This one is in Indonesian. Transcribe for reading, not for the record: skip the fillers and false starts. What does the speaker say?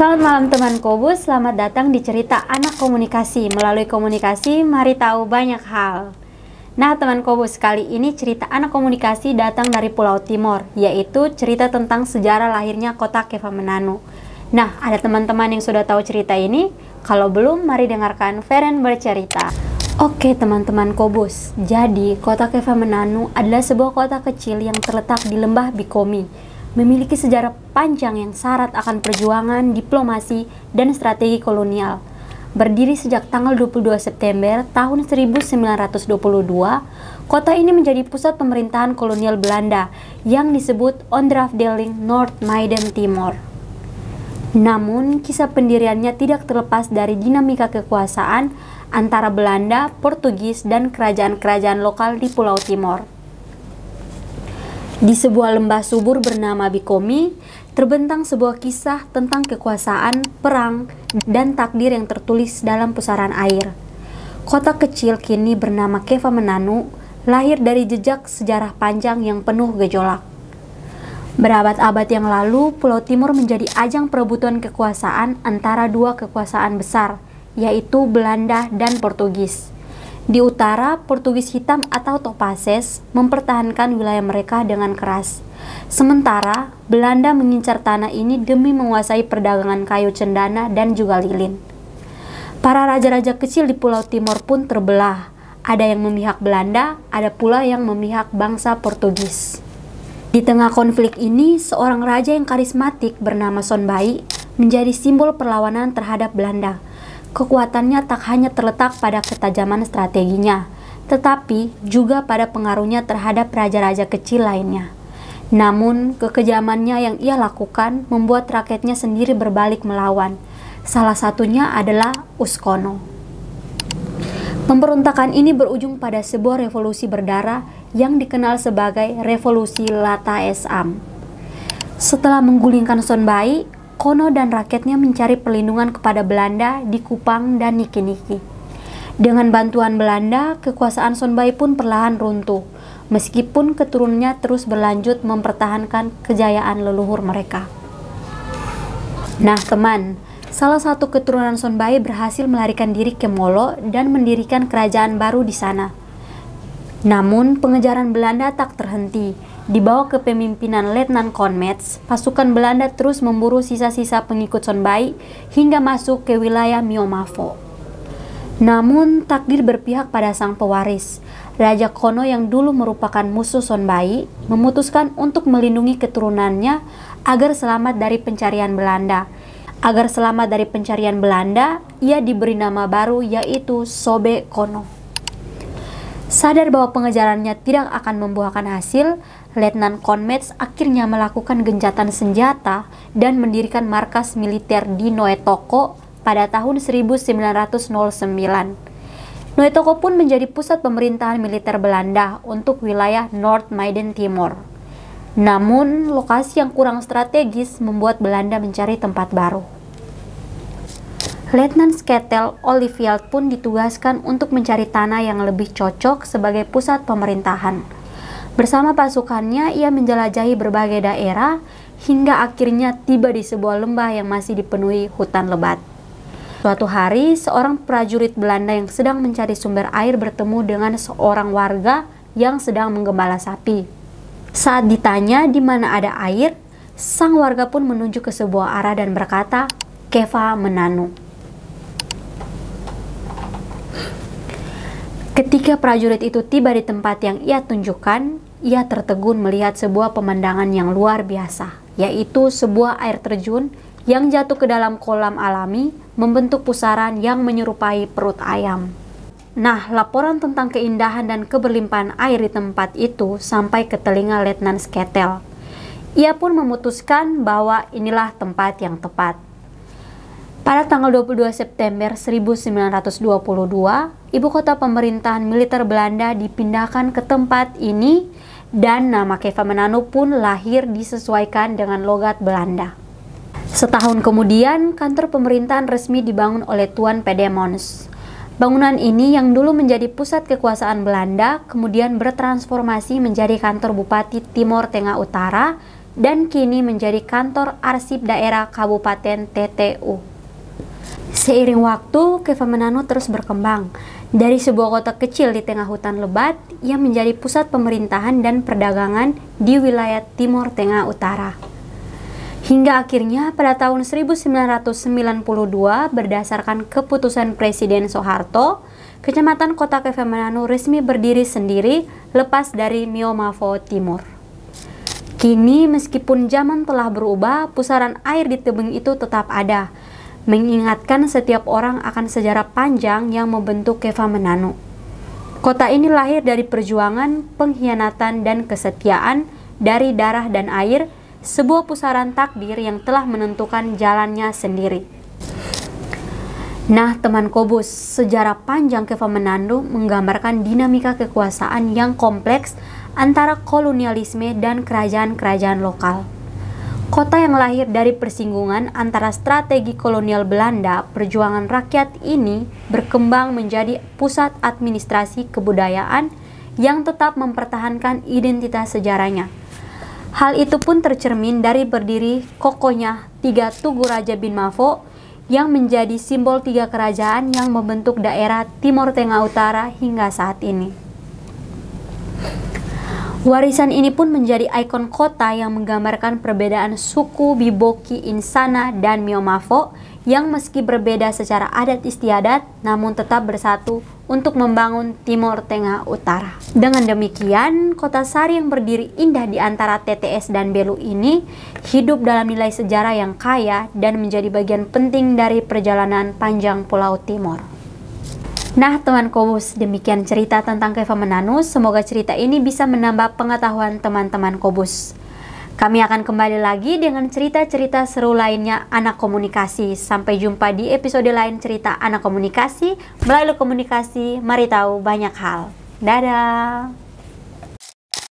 Selamat malam teman Kobus, selamat datang di cerita anak komunikasi. Melalui komunikasi, mari tahu banyak hal. Nah teman Kobus, kali ini cerita anak komunikasi datang dari Pulau Timor, yaitu cerita tentang sejarah lahirnya kota Kefamananu. Nah, ada teman-teman yang sudah tahu cerita ini? Kalau belum, mari dengarkan Feren bercerita. Oke teman-teman Kobus, jadi kota Kefamananu adalah sebuah kota kecil yang terletak di lembah Bikomi. Memiliki sejarah panjang yang syarat akan perjuangan, diplomasi, dan strategi kolonial. Berdiri sejak tanggal 22 September tahun 1922, kota ini menjadi pusat pemerintahan kolonial Belanda yang disebut Ondernafdeling Noord-Maiden Timor. Namun, kisah pendiriannya tidak terlepas dari dinamika kekuasaan antara Belanda, Portugis, dan kerajaan-kerajaan lokal di Pulau Timor. Di sebuah lembah subur bernama Bikomi, terbentang sebuah kisah tentang kekuasaan, perang, dan takdir yang tertulis dalam pusaran air. Kota kecil kini bernama Kefamananu lahir dari jejak sejarah panjang yang penuh gejolak. Berabad-abad yang lalu, Pulau Timor menjadi ajang perebutan kekuasaan antara dua kekuasaan besar, yaitu Belanda dan Portugis. Di utara, Portugis hitam atau Topases mempertahankan wilayah mereka dengan keras. Sementara, Belanda mengincar tanah ini demi menguasai perdagangan kayu cendana dan juga lilin. Para raja-raja kecil di Pulau Timor pun terbelah. Ada yang memihak Belanda, ada pula yang memihak bangsa Portugis. Di tengah konflik ini, seorang raja yang karismatik bernama Sonbai menjadi simbol perlawanan terhadap Belanda. Kekuatannya tak hanya terletak pada ketajaman strateginya, tetapi juga pada pengaruhnya terhadap raja-raja kecil lainnya. Namun, kekejamannya yang ia lakukan membuat rakyatnya sendiri berbalik melawan. Salah satunya adalah Uskono. Pemberontakan ini berujung pada sebuah revolusi berdarah yang dikenal sebagai Revolusi Lata Esam. Setelah menggulingkan Sonbai, Kono dan rakyatnya mencari perlindungan kepada Belanda di Kupang dan Niki-Niki. Dengan bantuan Belanda, kekuasaan Sonbai pun perlahan runtuh, meskipun keturunannya terus berlanjut mempertahankan kejayaan leluhur mereka. Nah teman, salah satu keturunan Sonbai berhasil melarikan diri ke Molo dan mendirikan kerajaan baru di sana. Namun, pengejaran Belanda tak terhenti. Di bawah kepemimpinan Letnan Conmets, pasukan Belanda terus memburu sisa-sisa pengikut Sonbai hingga masuk ke wilayah Miomavo. Namun, takdir berpihak pada sang pewaris. Raja Kono yang dulu merupakan musuh Sonbai memutuskan untuk melindungi keturunannya agar selamat dari pencarian Belanda. Agar selamat dari pencarian Belanda, ia diberi nama baru yaitu Sobe Kono. Sadar bahwa pengejarannya tidak akan membuahkan hasil, Letnan Conmets akhirnya melakukan gencatan senjata dan mendirikan markas militer di Noetoko pada tahun 1909. Noetoko pun menjadi pusat pemerintahan militer Belanda untuk wilayah Noord-Maiden Timor. Namun, lokasi yang kurang strategis membuat Belanda mencari tempat baru. Letnan Sketel Olivier pun ditugaskan untuk mencari tanah yang lebih cocok sebagai pusat pemerintahan. Bersama pasukannya, ia menjelajahi berbagai daerah hingga akhirnya tiba di sebuah lembah yang masih dipenuhi hutan lebat. Suatu hari, seorang prajurit Belanda yang sedang mencari sumber air bertemu dengan seorang warga yang sedang menggembala sapi. Saat ditanya di mana ada air, sang warga pun menunjuk ke sebuah arah dan berkata, "Kefamananu." Ketika prajurit itu tiba di tempat yang ia tunjukkan, ia tertegun melihat sebuah pemandangan yang luar biasa, yaitu sebuah air terjun yang jatuh ke dalam kolam alami membentuk pusaran yang menyerupai perut ayam. Nah, laporan tentang keindahan dan keberlimpahan air di tempat itu sampai ke telinga Letnan Sketel. Ia pun memutuskan bahwa inilah tempat yang tepat. Pada tanggal 22 September 1922, ibu kota pemerintahan militer Belanda dipindahkan ke tempat ini dan nama Kefamananu pun lahir disesuaikan dengan logat Belanda. Setahun kemudian, kantor pemerintahan resmi dibangun oleh Tuan Pedemons. Bangunan ini yang dulu menjadi pusat kekuasaan Belanda kemudian bertransformasi menjadi kantor Bupati Timor Tengah Utara dan kini menjadi kantor arsip daerah Kabupaten TTU. Seiring waktu, Kefah Menanu terus berkembang dari sebuah kota kecil di tengah hutan lebat yang menjadi pusat pemerintahan dan perdagangan di wilayah Timur Tengah Utara. Hingga akhirnya pada tahun 1992 berdasarkan keputusan Presiden Soeharto, Kecamatan Kota Kefah Menanu resmi berdiri sendiri lepas dari Miomavo Timur. Kini meskipun zaman telah berubah, pusaran air di tebing itu tetap ada, mengingatkan setiap orang akan sejarah panjang yang membentuk Kefah Menanu. Kota ini lahir dari perjuangan, pengkhianatan, dan kesetiaan dari darah dan air, sebuah pusaran takdir yang telah menentukan jalannya sendiri. Nah, teman Kobus, sejarah panjang Kefah Menanu menggambarkan dinamika kekuasaan yang kompleks antara kolonialisme dan kerajaan-kerajaan lokal. Kota yang lahir dari persinggungan antara strategi kolonial Belanda, perjuangan rakyat ini berkembang menjadi pusat administrasi kebudayaan yang tetap mempertahankan identitas sejarahnya. Hal itu pun tercermin dari berdiri kokohnya 3 Tugu Raja bin Mavo yang menjadi simbol 3 kerajaan yang membentuk daerah Timur Tengah Utara hingga saat ini. Warisan ini pun menjadi ikon kota yang menggambarkan perbedaan suku Biboki, Insana, dan Miomavo yang meski berbeda secara adat istiadat namun tetap bersatu untuk membangun Timur Tengah Utara. Dengan demikian, kota Sari yang berdiri indah di antara TTS dan Belu ini hidup dalam nilai sejarah yang kaya dan menjadi bagian penting dari perjalanan panjang Pulau Timor. Nah, teman Kobus, demikian cerita tentang Kefah Menanu. Semoga cerita ini bisa menambah pengetahuan teman-teman Kobus. Kami akan kembali lagi dengan cerita-cerita seru lainnya anak komunikasi. Sampai jumpa di episode lain cerita anak komunikasi. Melalui komunikasi, mari tahu banyak hal. Dadah!